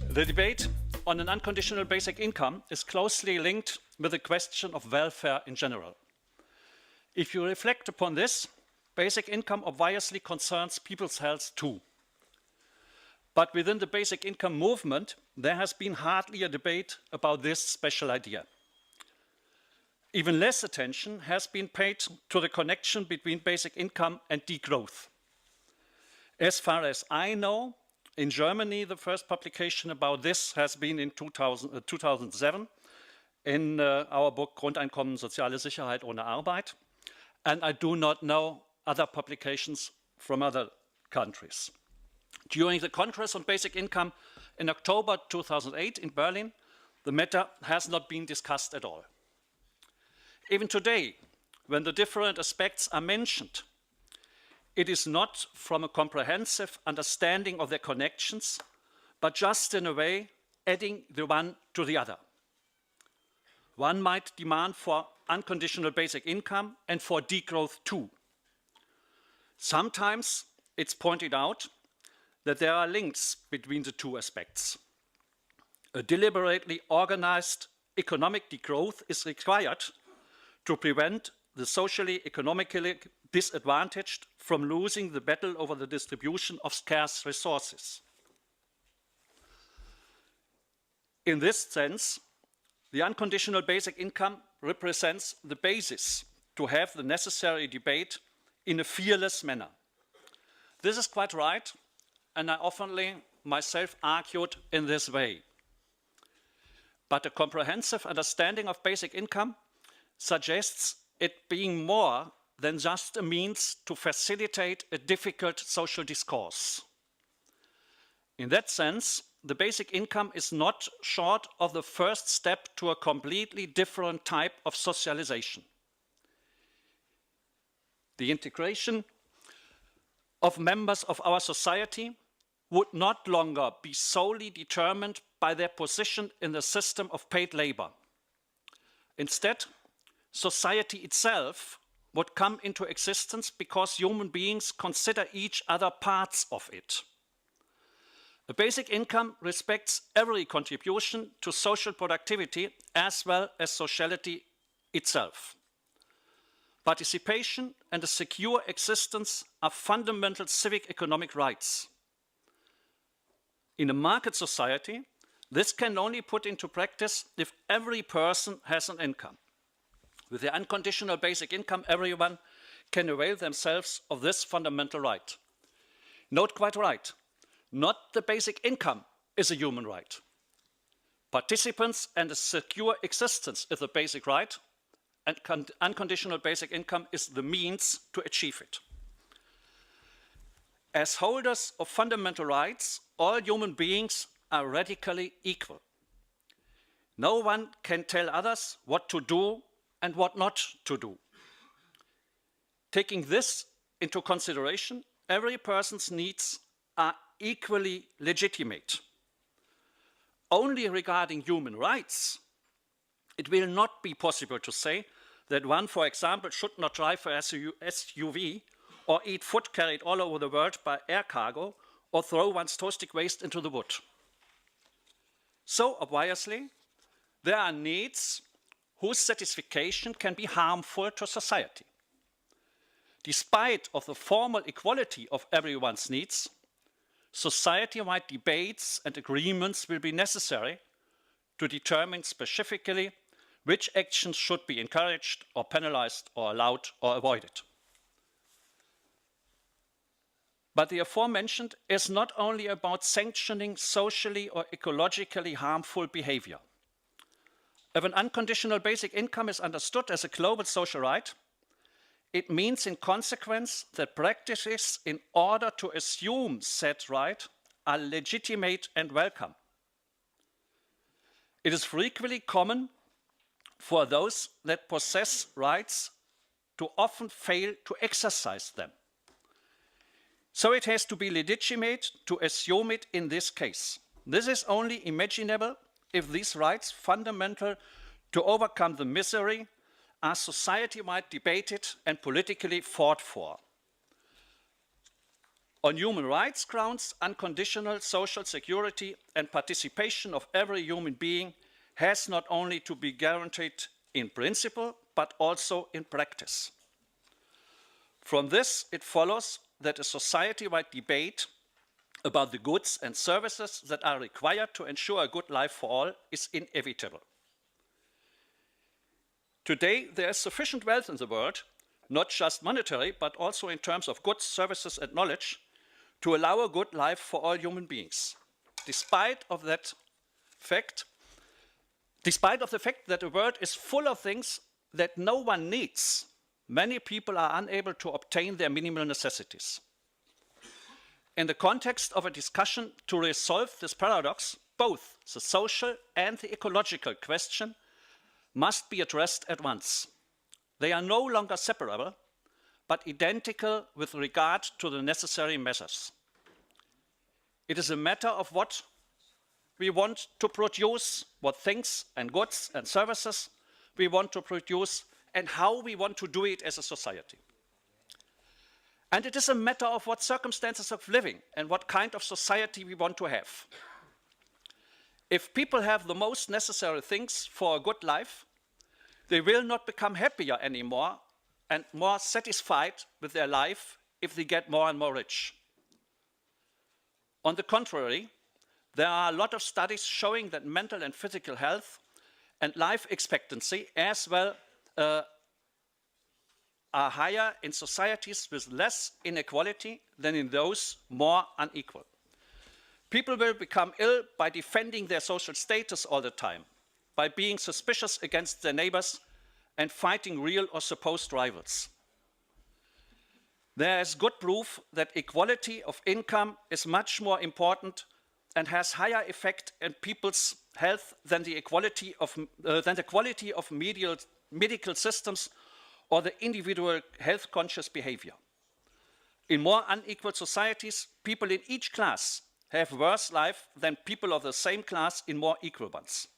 The debate on an unconditional basic income is closely linked with the question of welfare in general. If you reflect upon this, basic income obviously concerns people's health too. But within the basic income movement, there has been hardly a debate about this special idea. Even less attention has been paid to the connection between basic income and degrowth. As far as I know, in Germany, the first publication about this has been in 2007 in our book Grundeinkommen, soziale Sicherheit ohne Arbeit. And I do not know other publications from other countries. During the Congress on Basic Income in October 2008 in Berlin, the matter has not been discussed at all. Even today, when the different aspects are mentioned, it is not from a comprehensive understanding of their connections, but just in a way adding the one to the other. One might demand for unconditional basic income and for degrowth too. Sometimes it's pointed out that there are links between the two aspects. A deliberately organized economic degrowth is required to prevent the socially, economically disadvantaged from losing the battle over the distribution of scarce resources. In this sense, the unconditional basic income represents the basis to have the necessary debate in a fearless manner. This is quite right, and I oftenly myself argued in this way. But a comprehensive understanding of basic income suggests it being more than just a means to facilitate a difficult social discourse. In that sense, the basic income is not short of the first step to a completely different type of socialization. The integration of members of our society would not longer be solely determined by their position in the system of paid labor. Instead, society itself would come into existence because human beings consider each other parts of it. A basic income respects every contribution to social productivity as well as sociality itself. Participation and a secure existence are fundamental civic economic rights. In a market society, this can only put into practice if every person has an income. With the unconditional basic income, everyone can avail themselves of this fundamental right. Note quite right, not the basic income is a human right. Participants and a secure existence is the basic right, and unconditional basic income is the means to achieve it. As holders of fundamental rights, all human beings are radically equal. No one can tell others what to do and what not to do. Taking this into consideration, every person's needs are equally legitimate. Only regarding human rights, it will not be possible to say that one, for example, should not drive an SUV or eat food carried all over the world by air cargo or throw one's toxic waste into the wood. So, obviously, there are needs whose satisfaction can be harmful to society. Despite of the formal equality of everyone's needs, society-wide debates and agreements will be necessary to determine specifically which actions should be encouraged or penalized or allowed or avoided. But the aforementioned is not only about sanctioning socially or ecologically harmful behavior. If an unconditional basic income is understood as a global social right, it means in consequence that practices in order to assume said right are legitimate and welcome. It is frequently common for those that possess rights to often fail to exercise them. So it has to be legitimate to assume it in this case. This is only imaginable if these rights, fundamental to overcome the misery, are society-wide debated and politically fought for. On human rights grounds, unconditional social security and participation of every human being has not only to be guaranteed in principle, but also in practice. From this, it follows that a society-wide debate about the goods and services that are required to ensure a good life for all is inevitable. Today, there is sufficient wealth in the world, not just monetary, but also in terms of goods, services, and knowledge, to allow a good life for all human beings. Despite of the fact that the world is full of things that no one needs, many people are unable to obtain their minimal necessities. In the context of a discussion to resolve this paradox, both the social and the ecological question must be addressed at once. They are no longer separable, but identical with regard to the necessary measures. It is a matter of what we want to produce, what things and goods and services we want to produce, and how we want to do it as a society. And it is a matter of what circumstances of living and what kind of society we want to have. If people have the most necessary things for a good life, they will not become happier anymore and more satisfied with their life if they get more and more rich. On the contrary, there are a lot of studies showing that mental and physical health and life expectancy as well are higher in societies with less inequality than in those more unequal. People will become ill by defending their social status all the time, by being suspicious against their neighbors and fighting real or supposed rivals. There is good proof that equality of income is much more important and has higher effect on people's health than the quality of medical systems or the individual health-conscious behavior. In more unequal societies, people in each class have worse life than people of the same class in more equal ones.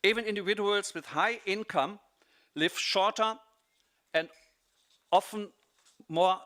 Even individuals with high income live shorter and often more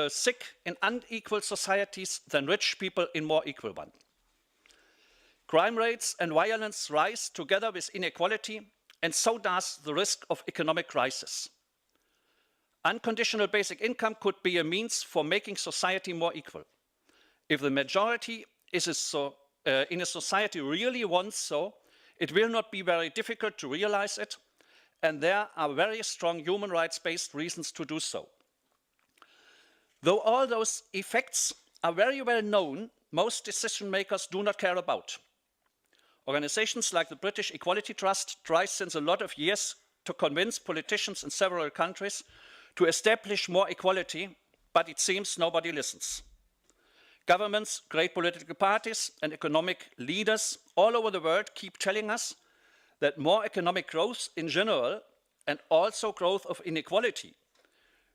sick in unequal societies than rich people in more equal ones. Crime rates and violence rise together with inequality, and so does the risk of economic crisis. Unconditional basic income could be a means for making society more equal. If the majority in a society really wants so, it will not be very difficult to realize it, and there are very strong human rights-based reasons to do so. Though all those effects are very well known, most decision makers do not care about. Organizations like the British Equality Trust try since a lot of years to convince politicians in several countries to establish more equality, but it seems nobody listens. Governments, great political parties, and economic leaders all over the world keep telling us that more economic growth in general and also growth of inequality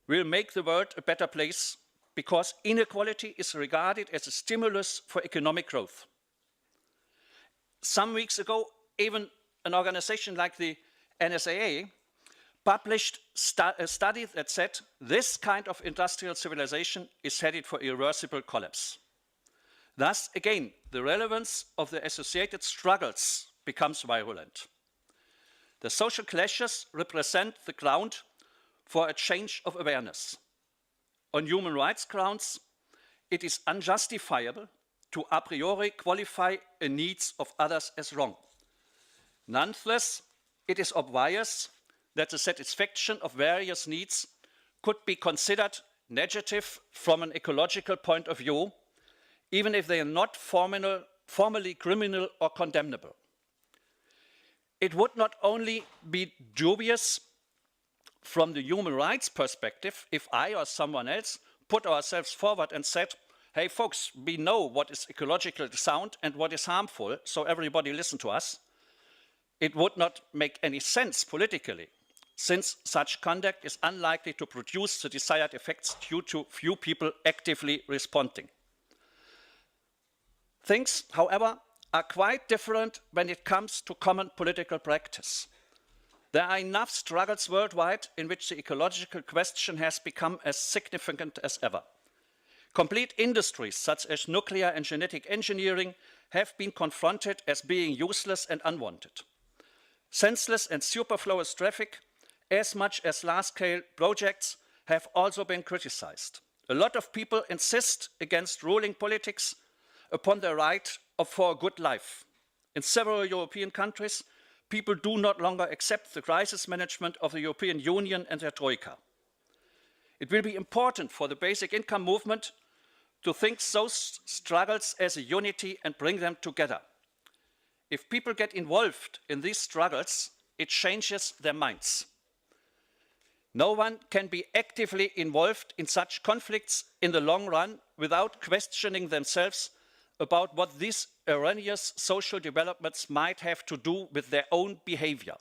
will make the world a better place because inequality is regarded as a stimulus for economic growth. Some weeks ago, even an organization like the NSAA published a study that said this kind of industrial civilization is headed for irreversible collapse. Thus, again, the relevance of the associated struggles becomes virulent. The social clashes represent the ground for a change of awareness. On human rights grounds, it is unjustifiable to a priori qualify the needs of others as wrong. Nonetheless, it is obvious that the satisfaction of various needs could be considered negative from an ecological point of view, even if they are not formally criminal or condemnable. It would not only be dubious from the human rights perspective if I or someone else put ourselves forward and said, hey folks, we know what is ecologically sound and what is harmful, so everybody listen to us. It would not make any sense politically, since such conduct is unlikely to produce the desired effects due to few people actively responding. Things, however, are quite different when it comes to common political practice. There are enough struggles worldwide in which the ecological question has become as significant as ever. Complete industries such as nuclear and genetic engineering have been confronted as being useless and unwanted. Senseless and superfluous traffic, as much as large-scale projects, have also been criticized. A lot of people insist against ruling politics upon the right for a good life. In several European countries, people do not longer accept the crisis management of the European Union and their troika. It will be important for the basic income movement to think those struggles as a unity and bring them together. If people get involved in these struggles, it changes their minds. No one can be actively involved in such conflicts in the long run without questioning themselves about what these erroneous social developments might have to do with their own behavior.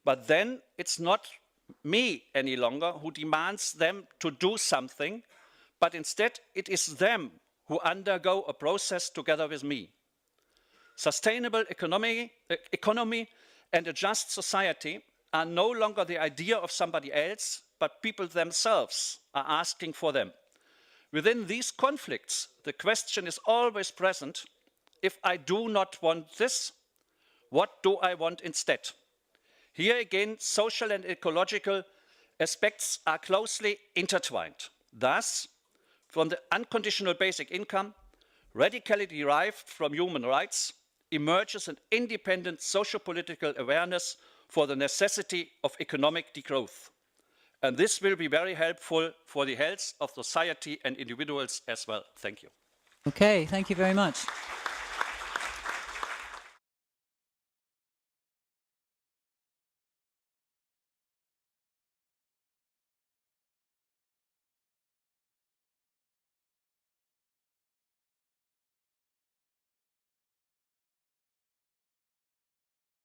But then it's not me any longer who demands them to do something, but instead it is them who undergo a process together with me. Sustainable economy and a just society are no longer the idea of somebody else, but people themselves are asking for them. Within these conflicts, the question is always present: if I do not want this, what do I want instead? Here again, social and ecological aspects are closely intertwined. Thus, from the unconditional basic income, radically derived from human rights, emerges an independent socio-political awareness for the necessity of economic degrowth. And this will be very helpful for the health of society and individuals as well. Thank you. Okay, thank you very much.